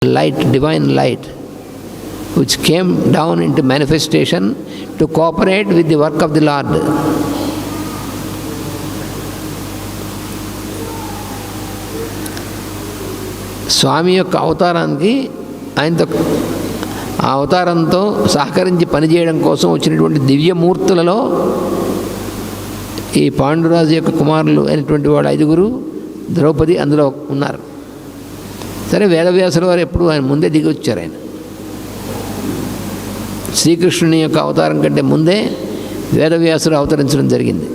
light, divine light, which came down into manifestation to cooperate with the work of the Lord. స్వామి యొక్క అవతారానికి ఆయనతో ఆ అవతారంతో సహకరించి పనిచేయడం కోసం వచ్చినటువంటి దివ్యమూర్తులలో ఈ పాండురాజు యొక్క కుమారులు అయినటువంటి వాళ్ళు 5, ద్రౌపది అందులో ఉన్నారు. సరే, వేదవ్యాసుల వారు ఎప్పుడు ఆయన ముందే దిగి వచ్చారు. ఆయన శ్రీకృష్ణుని యొక్క అవతారం కంటే ముందే వేదవ్యాసుడు అవతరించడం జరిగింది.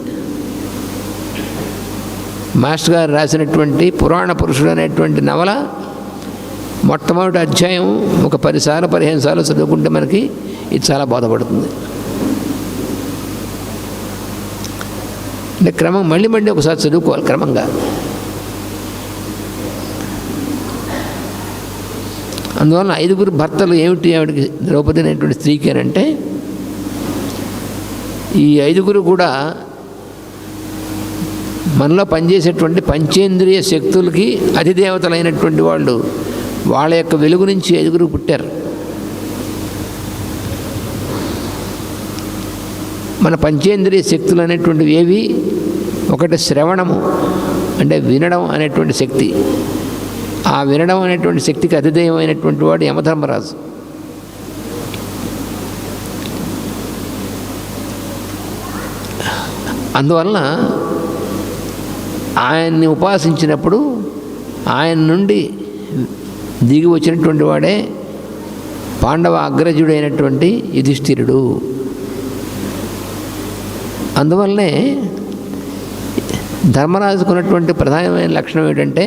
మాస్టర్ గారు రాసినటువంటి పురాణ పురుషుడు అనేటువంటి నవల మొట్టమొదటి అధ్యాయం ఒక 10 సార్లు 15 సార్లు చదువుకుంటే మనకి ఇది చాలా బోధపడుతుంది. అంటే క్రమం మళ్ళీ ఒకసారి చదువుకోవాలి క్రమంగా. అందువల్ల 5 భర్తలు ఏమిటి ఆవిడకి, ద్రౌపది అనేటువంటి స్త్రీకి అని అంటే, ఈ 5 కూడా మనలో పనిచేసేటువంటి పంచేంద్రియ శక్తులకి అధిదేవతలైనటువంటి వాళ్ళు. వాళ్ళ యొక్క వెలుగు నుంచి 5 పుట్టారు. మన పంచేంద్రియ శక్తులు అనేటువంటివి ఏవి? ఒకటి శ్రవణము, అంటే వినడం అనేటువంటి శక్తి. ఆ వినడం అనేటువంటి శక్తికి అధిదేయమైనటువంటి వాడు యమధర్మరాజు. అందువలన ఆయన్ని ఉపాసించినప్పుడు ఆయన నుండి దిగి వచ్చినటువంటి వాడే పాండవ అగ్రజుడైనటువంటి యుధిష్ఠిరుడు. అందువల్లనే ధర్మరాజుకు ఉన్నటువంటి ప్రధానమైన లక్షణం ఏంటంటే,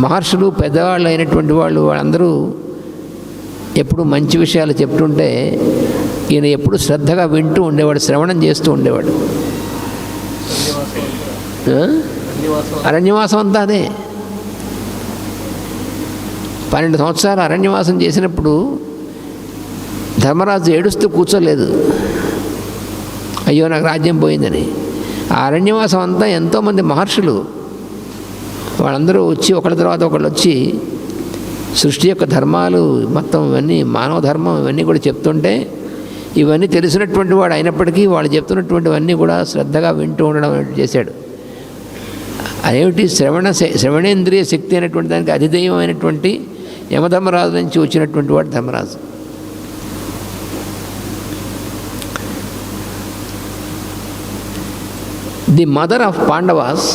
మహర్షులు పెద్దవాళ్ళు అయినటువంటి వాళ్ళందరూ ఎప్పుడు మంచి విషయాలు చెప్తుంటే ఈయన ఎప్పుడు శ్రద్ధగా వింటూ ఉండేవాడు, శ్రవణం చేస్తూ ఉండేవాడు. అరణ్యవాసం అంతా అదే. 12 సంవత్సరాలు అరణ్యవాసం చేసినప్పుడు ధర్మరాజు ఏడుస్తూ కూర్చోలేదు, అయ్యో నాకు రాజ్యం పోయిందని. ఆ అరణ్యవాసం అంతా ఎంతోమంది మహర్షులు వాళ్ళందరూ వచ్చి ఒకళ్ళ తర్వాత ఒకళ్ళు వచ్చి సృష్టి యొక్క ధర్మాలు మొత్తం ఇవన్నీ, మానవ ధర్మం ఇవన్నీ కూడా చెప్తుంటే, ఇవన్నీ తెలిసినటువంటి వాడు అయినప్పటికీ వాళ్ళు చెప్తున్నటువంటివన్నీ కూడా శ్రద్ధగా వింటూ ఉండడం చేశాడు. అదేమిటి? శ్రవణేంద్రియ శక్తి అనేటువంటి దానికి అధిదేయమైనటువంటి యమధర్మరాజు నుంచి వచ్చినటువంటి వాడు Dharmaraju. The mother of Pandavas,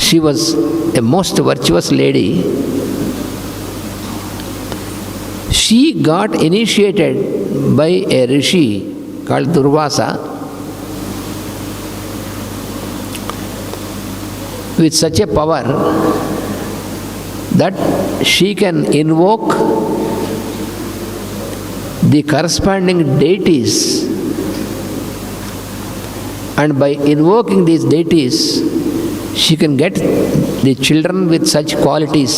she was a most virtuous lady. She got initiated by a rishi called Durvasa with such a power that she can invoke the corresponding deities, and by invoking these deities she can get the children with such qualities,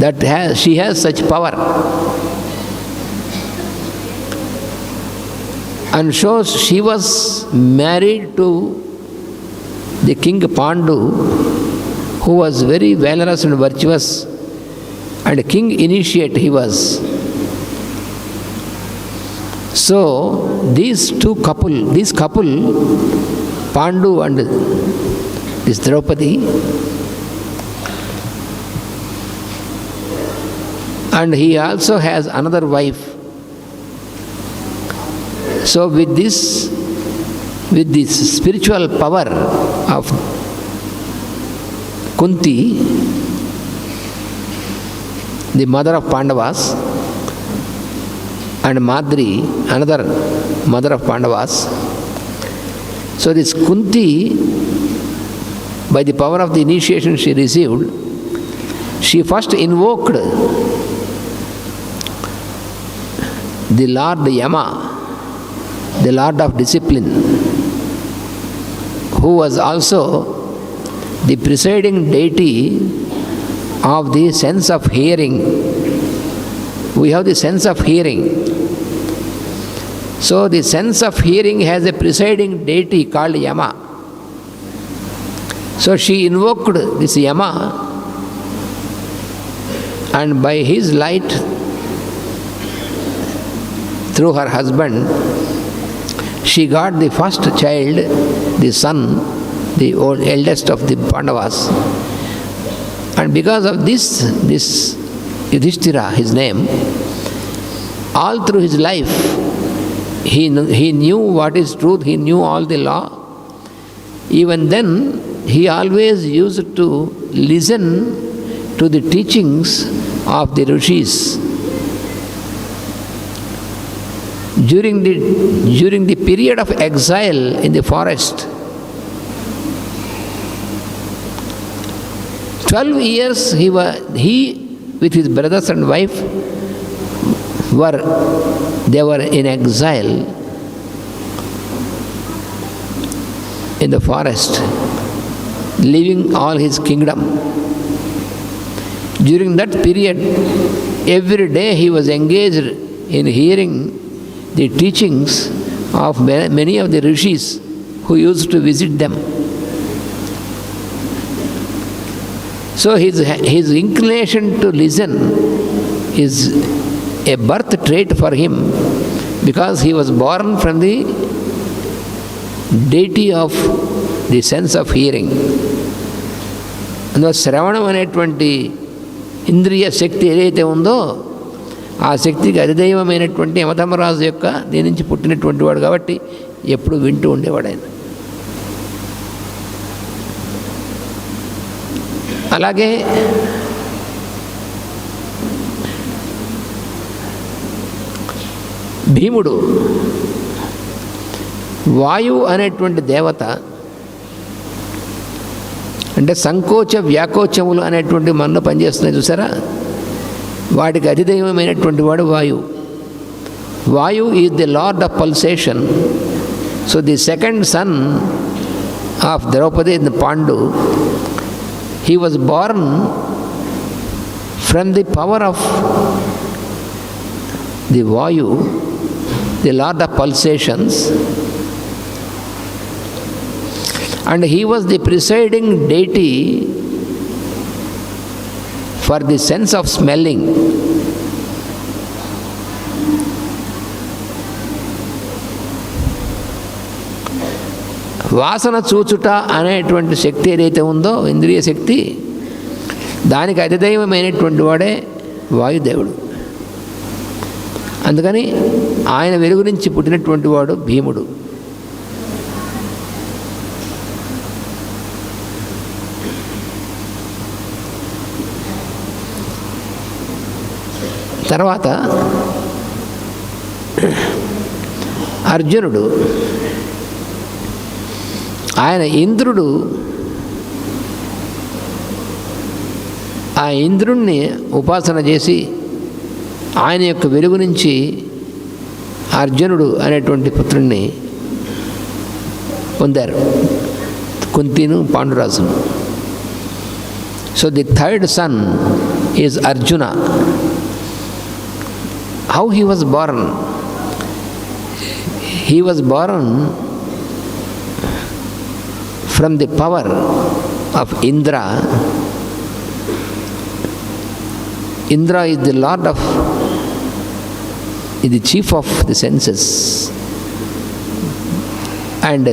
that she has such power. And so she was married to the king Pandu, who was very valorous and virtuous, and king initiate he was. So this couple Pandu and this Draupadi, and he also has another wife. So with this spiritual power of Kunti, the mother of Pandavas, and Madri, another mother of Pandavas. So this Kunti, by the power of the initiation she received, she first invoked the Lord Yama, the Lord of discipline, who was also the presiding deity of the sense of hearing. We have the sense of hearing. So the sense of hearing has a presiding deity called Yama. So she invoked this Yama, and by his light, through her husband, she got the first child, the son, the eldest of the Pandavas. And because of this Yudhishthira, his name, all through his life, he knew what is truth, he knew all the law. Even then, he always used to listen to the teachings of the rishis. During the period of exile in the forest, 12 years he with his brothers and wife were in exile in the forest, leaving all his kingdom. During that period, every day he was engaged in hearing the teachings of many of the rishis who used to visit them. So his inclination to listen is a birth trait for him, because he was born from the deity of the sense of hearing. అందులో శ్రవణం అనేటువంటి ఇంద్రియ శక్తి ఏదైతే ఉందో, ఆ శక్తికి అధిదైవమైనటువంటి యమధర్మరాజు యొక్క దీని నుంచి పుట్టినటువంటి వాడు కాబట్టి ఎప్పుడు వింటూ ఉండేవాడు ఆయన. అలాగే భీముడు, వాయువు అనేటువంటి దేవత, అంటే సంకోచ వ్యాకోచములు అనేటువంటి మనలో పనిచేస్తున్నాయి చూసారా, వాటికి అధిదైవమైనటువంటి వాడు వాయువు. వాయువు is the lord of pulsation. So the second son of Draupadi in Pandu, he was born from the power of the Vayu, the Lord of pulsations, and he was the presiding deity for the sense of smelling. వాసన చూచుట అనేటువంటి శక్తి ఏదైతే ఉందో, ఇంద్రియ శక్తి, దానికి అధిదైవమైనటువంటి వాడే వాయుదేవుడు. అందుకని ఆయన వెలుగు నుంచి పుట్టినటువంటి వాడు భీముడు. తర్వాత అర్జునుడు, ఆయన ఇంద్రుడు. ఆ ఇంద్రుణ్ణి ఉపాసన చేసి ఆయన యొక్క వెలుగు నుంచి అర్జునుడు అనేటువంటి పుత్రుణ్ణి పొందారు, కుంతిను పాండురాజును. So the third son is Arjuna. How he was born? He was born from the power of Indra. Indra is the lord of, is the chief of the senses, and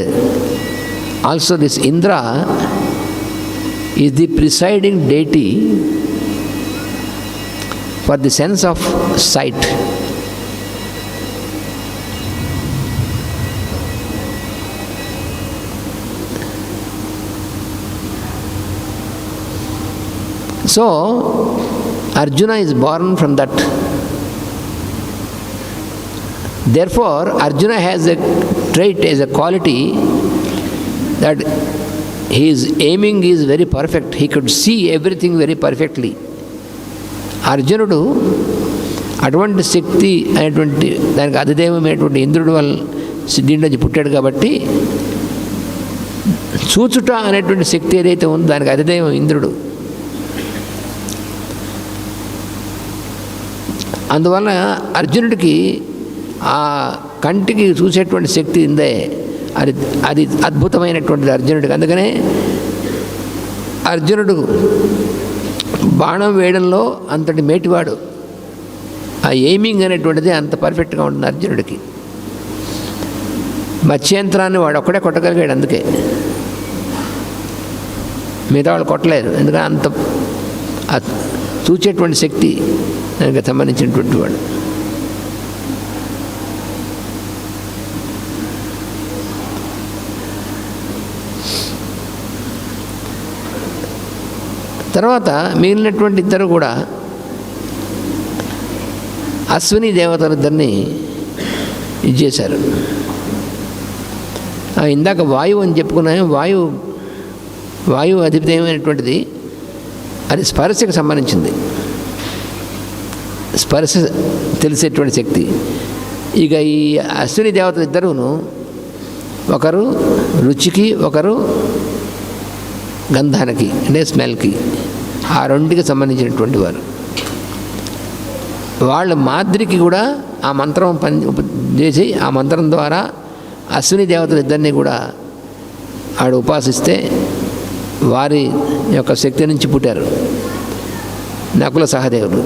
also this Indra is the presiding deity for the sense of sight. So Arjuna is born from that. Therefore Arjuna has a trait, as a quality, that his aiming is very perfect. He could see everything very perfectly. అర్జునుడు అటువంటి శక్తి అనేటువంటి దానికి అధిదైవమైనటువంటి ఇంద్రుడు వల్ల దీంట్లో పుట్టాడు కాబట్టి, చూచుట అనేటువంటి శక్తి ఏదైతే ఉందో దానికి అధిదైవం ఇంద్రుడు. అందువల్ల అర్జునుడికి ఆ కంటికి చూసేటువంటి శక్తి ఉందే, అది అద్భుతమైనటువంటిది అర్జునుడికి. అందుకనే అర్జునుడు బాణం వేయడంలో అంతటి మేటివాడు. ఆ ఎయిమింగ్ అనేటువంటిది అంత పర్ఫెక్ట్గా ఉంటుంది అర్జునుడికి. మత్స్యంత్రాన్ని వాడు ఒక్కడే కొట్టగలిగాడు. అందుకే మిగతా వాళ్ళు కొట్టలేరు. ఎందుకంటే అంత చూచేటువంటి శక్తి దానికి సంబంధించినటువంటి వాడు. తర్వాత మిగిలినటువంటి ఇద్దరు కూడా అశ్విని దేవతలిద్దరిని ఇచ్చేశారు. ఇందాక వాయువు అని చెప్పుకున్నాము. వాయువు అధిపతమైనటువంటిది అది స్పర్శకు సంబంధించింది. స్పర్శ తెలిసేటువంటి శక్తి. ఇక ఈ అశ్విని దేవతలు ఇద్దరును ఒకరు రుచికి, ఒకరు గంధానికి అంటే స్మెల్కి, ఆ రెండుకి సంబంధించినటువంటి వారు. వాళ్ళ మాద్రికి కూడా ఆ మంత్రం చేసి ఆ మంత్రం ద్వారా అశ్విని దేవతలు ఇద్దరిని కూడా ఆడు ఉపాసిస్తే వారి యొక్క శక్తి నుంచి పుట్టారు నకుల సహదేవులు.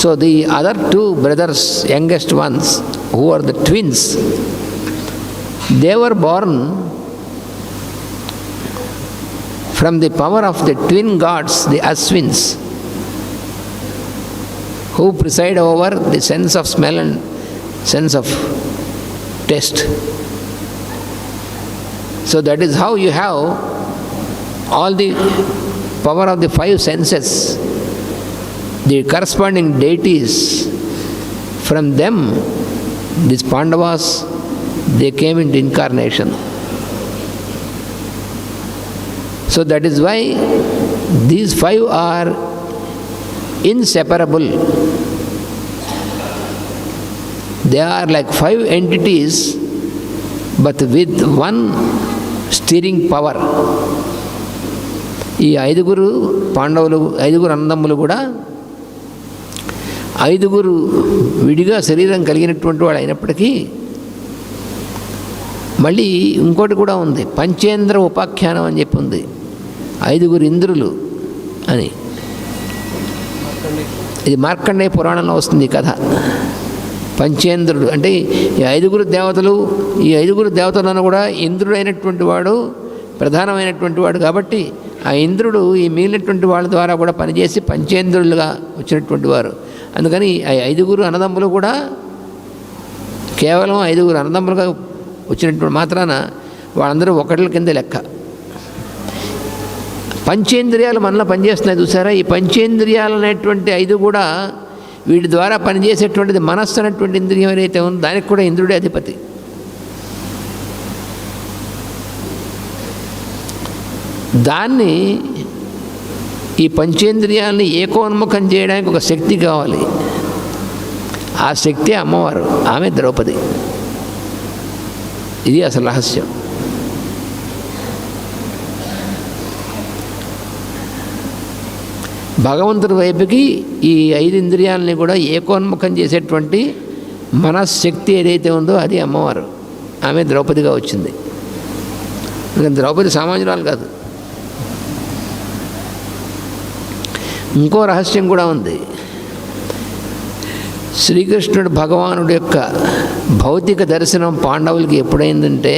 So the other two brothers, youngest ones, who are the twins, they were born from the power of the twin gods, the Ashwins, who preside over the sense of smell and sense of taste. So that is how you have all the power of the five senses, the corresponding deities. From them, these Pandavas, they came into incarnation. So that is why these five are inseparable. They are like five entities but with one steering power. ఈ ఐదుగురు పాండవులు, ఐదుగురు అన్నదమ్ములు కూడా ఐదుగురు విడిగా శరీరం కలిగినటువంటి వాడు అయినప్పటికీ మళ్ళీ ఇంకోటి కూడా ఉంది, పంచేంద్ర ఉపాఖ్యానం అని చెప్పి ఉంది. ఐదుగురు ఇంద్రులు అని. ఇది మార్కండేయ పురాణంలో వస్తుంది ఈ కథ. పంచేంద్రుడు అంటే ఈ ఐదుగురు దేవతలు, ఈ ఐదుగురు దేవతలను కూడా ఇంద్రుడైనటువంటి వాడు ప్రధానమైనటువంటి వాడు. కాబట్టి ఆ ఇంద్రుడు ఈ మిగిలినటువంటి వాళ్ళ ద్వారా కూడా పనిచేసి పంచేంద్రులుగా వచ్చినటువంటి వారు. అందుకని ఆ ఐదుగురు అన్నదమ్ములు కూడా కేవలం ఐదుగురు అన్నదమ్ములుగా వచ్చినటువంటి మాత్రాన వాళ్ళందరూ ఒకటి కింద లెక్క. పంచేంద్రియాలు మనలో పనిచేస్తున్నాయి చూసారా. ఈ పంచేంద్రియాలు అనేటువంటి ఐదు కూడా వీటి ద్వారా పనిచేసేటువంటిది మనస్సు అనేటువంటి ఇంద్రియం ఏదైతే ఉందో దానికి కూడా ఇంద్రుడే అధిపతి. దాన్ని ఈ పంచేంద్రియాలని ఏకోన్ముఖం చేయడానికి ఒక శక్తి కావాలి. ఆ శక్తి అమ్మవారు, ఆమె ద్రౌపది. ఇది అసలు రహస్యం. భగవంతుడి వైపుకి ఈ ఐదు ఇంద్రియాలని కూడా ఏకోన్ముఖం చేసేటువంటి మనశ్శక్తి ఏదైతే ఉందో అది అమ్మవారు, ఆమె ద్రౌపదిగా వచ్చింది. ద్రౌపది సామాన్యురాలు కాదు. ఇంకో రహస్యం కూడా ఉంది. శ్రీకృష్ణుడు భగవానుడి యొక్క భౌతిక దర్శనం పాండవులకి ఎప్పుడైందంటే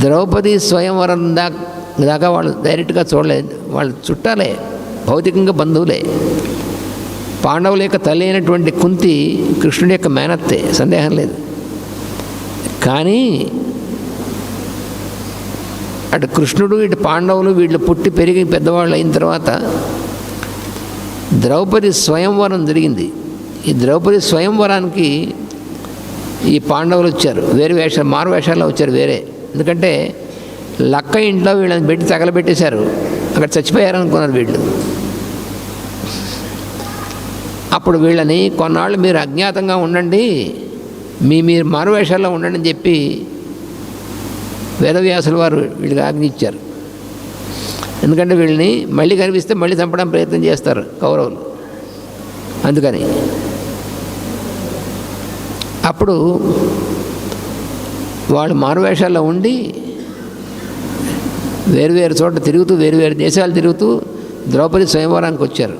ద్రౌపది స్వయంవరం దాకా వాళ్ళు డైరెక్ట్గా చూడలేదు. వాళ్ళు చుట్టాలే, భౌతికంగా బంధువులే. పాండవుల యొక్క తల్లి అయినటువంటి కుంతి కృష్ణుడి యొక్క మేనత్తే, సందేహం లేదు. కానీ అటు కృష్ణుడు ఇటు పాండవులు వీళ్ళు పుట్టి పెరిగి పెద్దవాళ్ళు అయిన తర్వాత ద్రౌపది స్వయంవరం జరిగింది. ఈ ద్రౌపది స్వయంవరానికి ఈ పాండవులు వచ్చారు, వేరే వేషాలు, మారు వేషాల్లో వచ్చారు వేరే. ఎందుకంటే లక్క ఇంట్లో వీళ్ళని పెట్టి తగలబెట్టేశారు, అక్కడ చచ్చిపోయారనుకున్నారు వీళ్ళు. అప్పుడు వీళ్ళని కొన్నాళ్ళు మీరు అజ్ఞాతంగా ఉండండి, మీరు మారు వేషాల్లో ఉండండి అని చెప్పి వేదవ్యాసుల వారు వీళ్ళకి ఆజ్ఞ ఇచ్చారు. ఎందుకంటే వీళ్ళని మళ్ళీ కనిపిస్తే మళ్ళీ చంపడం ప్రయత్నం చేస్తారు కౌరవులు. అందుకని అప్పుడు వాళ్ళు మారువేషాల్లో ఉండి వేరువేరు చోట్ల తిరుగుతూ, వేరువేరు దేశాలు తిరుగుతూ ద్రౌపది స్వయంవరానికి వచ్చారు.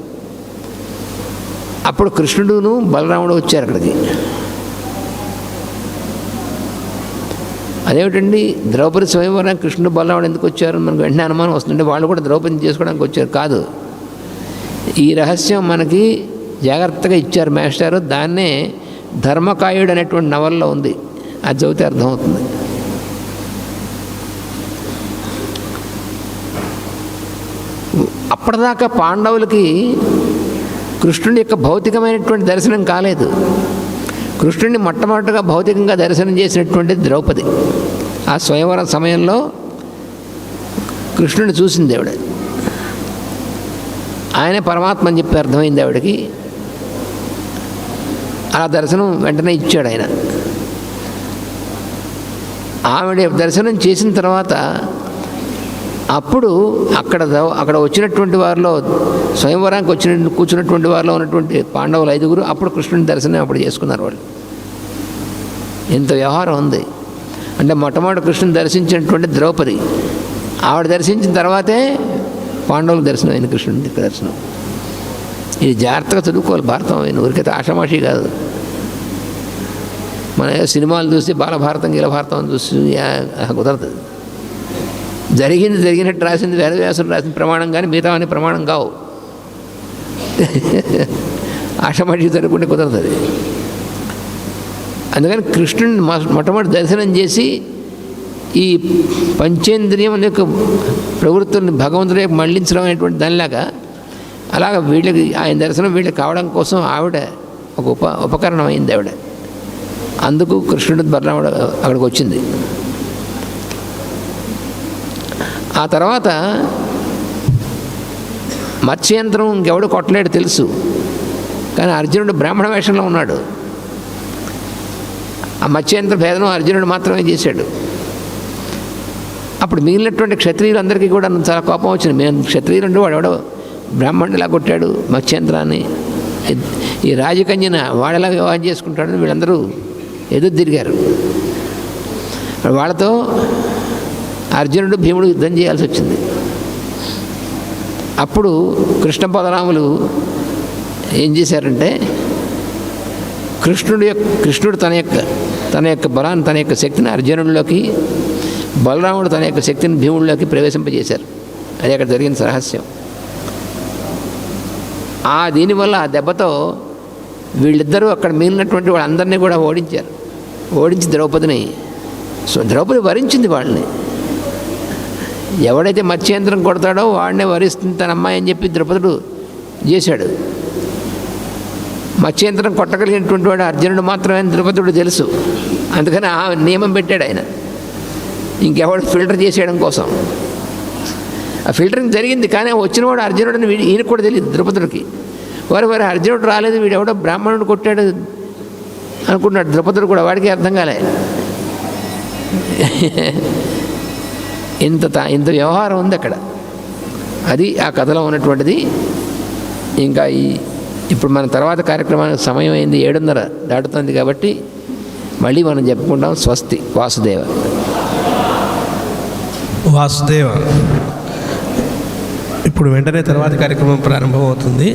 అప్పుడు కృష్ణుడును బలరాముడు వచ్చారు అక్కడికి. అదేమిటండి ద్రౌపది స్వయంవరానికి కృష్ణుడు బలరాముడు ఎందుకు వచ్చారు? మనకు వెంటనే అనుమానం వస్తుంటే వాళ్ళు కూడా ద్రౌపదిని చేసుకోవడానికి వచ్చారు. కాదు, ఈ రహస్యం మనకి జాగ్రత్తగా ఇచ్చారు మాస్టారు. దాన్నే ధర్మకాయుడు అనేటువంటి నవల్లో ఉంది. అది చదివితే అర్థమవుతుంది. అప్పటిదాకా పాండవులకి కృష్ణుడి యొక్క భౌతికమైనటువంటి దర్శనం కాలేదు. కృష్ణుడిని మొట్టమొదటిగా భౌతికంగా దర్శనం చేసినటువంటి ద్రౌపది. ఆ స్వయంవరం సమయంలో కృష్ణుడిని చూసింది ఆవిడ. ఆయనే పరమాత్మ అని చెప్పి అర్థమైంది ఆవిడకి. ఆ దర్శనం వెంటనే ఇచ్చాడు ఆయన. ఆవిడ దర్శనం చేసిన తర్వాత అప్పుడు అక్కడ వచ్చినటువంటి వారిలో, స్వయంవరానికి కూర్చున్నటువంటి వారిలో ఉన్నటువంటి పాండవులు 5 అప్పుడు కృష్ణుని దర్శనం అప్పుడు చేసుకున్నారు వాళ్ళు. ఇంత వ్యవహారం ఉంది. అంటే మొట్టమొదటి కృష్ణుని దర్శించినటువంటి ద్రౌపది, ఆవిడ దర్శించిన తర్వాతే పాండవులకు దర్శనం అయింది కృష్ణుడి దర్శనం. ఇది జాగ్రత్తగా చదువుకోవాలి. భారతం అయిన ఊరికైతే ఆషామాషి కాదు. మన సినిమాలు చూసి బాలభారతం గీలభారతం చూసి కుదరదు. జరిగినట్టు రాసింది వేదవ్యాసుడు రాసిన ప్రమాణం కానీ మిగతా అనే ప్రమాణం కావు. ఆషామాషి జరుగుకుంటే కుదరదు అది. అందుకని కృష్ణుని మొట్టమొదటి దర్శనం చేసి ఈ పంచేంద్రియం యొక్క ప్రవృత్తుల్ని భగవంతుడి మళ్లించడం అనేటువంటి దానిలాగా, అలాగ వీళ్ళకి ఆయన దర్శనం వీళ్ళకి కావడం కోసం ఆవిడ ఒక ఉపకరణం అయింది ఆవిడ. అందుకు కృష్ణుడు బలరాముడు అక్కడికి వచ్చింది. ఆ తర్వాత మత్స్యంత్రం ఇంకెవడు కొట్టలేడు తెలుసు. కానీ అర్జునుడు బ్రాహ్మణ వేషంలో ఉన్నాడు. ఆ మత్స్యంత్ర భేదనం అర్జునుడు మాత్రమే చేశాడు. అప్పుడు మిగిలినటువంటి క్షత్రియులందరికీ కూడా చాలా కోపం వచ్చింది. మేము క్షత్రియులుండి వాడెవడో బ్రాహ్మణుడిలా కొట్టాడు మత్స్యంత్రాన్ని, ఈ రాజకన్యన వాడెలా వివాహం చేసుకుంటాడని వీళ్ళందరూ ఎదురు తిరిగారు. వాళ్ళతో అర్జునుడు భీముడు యుద్ధం చేయాల్సి వచ్చింది. అప్పుడు కృష్ణ బలరాములు ఏం చేశారంటే, కృష్ణుడు తన యొక్క బలాన్ని, తన యొక్క శక్తిని అర్జునుడిలోకి, బలరాముడు తన యొక్క శక్తిని భీముడిలోకి ప్రవేశింపజేశారు. అది అక్కడ జరిగిన రహస్యం. దీనివల్ల ఆ దెబ్బతో వీళ్ళిద్దరూ అక్కడ మిగిలినటువంటి వాళ్ళందరినీ కూడా ఓడించారు. ఓడించి ద్రౌపది వరించింది వాళ్ళని. ఎవడైతే మత్స్యంత్రం కొడతాడో వాడినే వరిస్తుంది తన అమ్మాయి అని చెప్పి ద్రౌపదుడు చేశాడు. మత్స్యంత్రం కొట్టగలిగినటువంటి వాడు అర్జునుడు మాత్రమే ద్రౌపదుడు తెలుసు. అందుకని ఆ నియమం పెట్టాడు ఆయన, ఇంకెవడు ఫిల్టర్ చేసేయడం కోసం. ఆ ఫిల్టరింగ్ జరిగింది. కానీ వచ్చినవాడు అర్జునుడు ఈయనకు కూడా తెలియదు ద్రౌపదుడికి. వారు అర్జునుడు రాలేదు, వీడు ఎవడో బ్రాహ్మణుడు కొట్టాడు అనుకున్నాడు ద్రౌపదుడు కూడా. వాడికి అర్థం కాలే. ఇంత వ్యవహారం ఉంది అక్కడ. అది ఆ కథలో ఉన్నటువంటిది. ఇంకా ఇప్పుడు మన తర్వాత కార్యక్రమానికి సమయం అయింది, 7:30 దాటుతుంది. కాబట్టి మళ్ళీ మనం చెప్పుకుంటాం. స్వస్తి. వాసుదేవ. ఇప్పుడు వెంటనే తర్వాత కార్యక్రమం ప్రారంభమవుతుంది.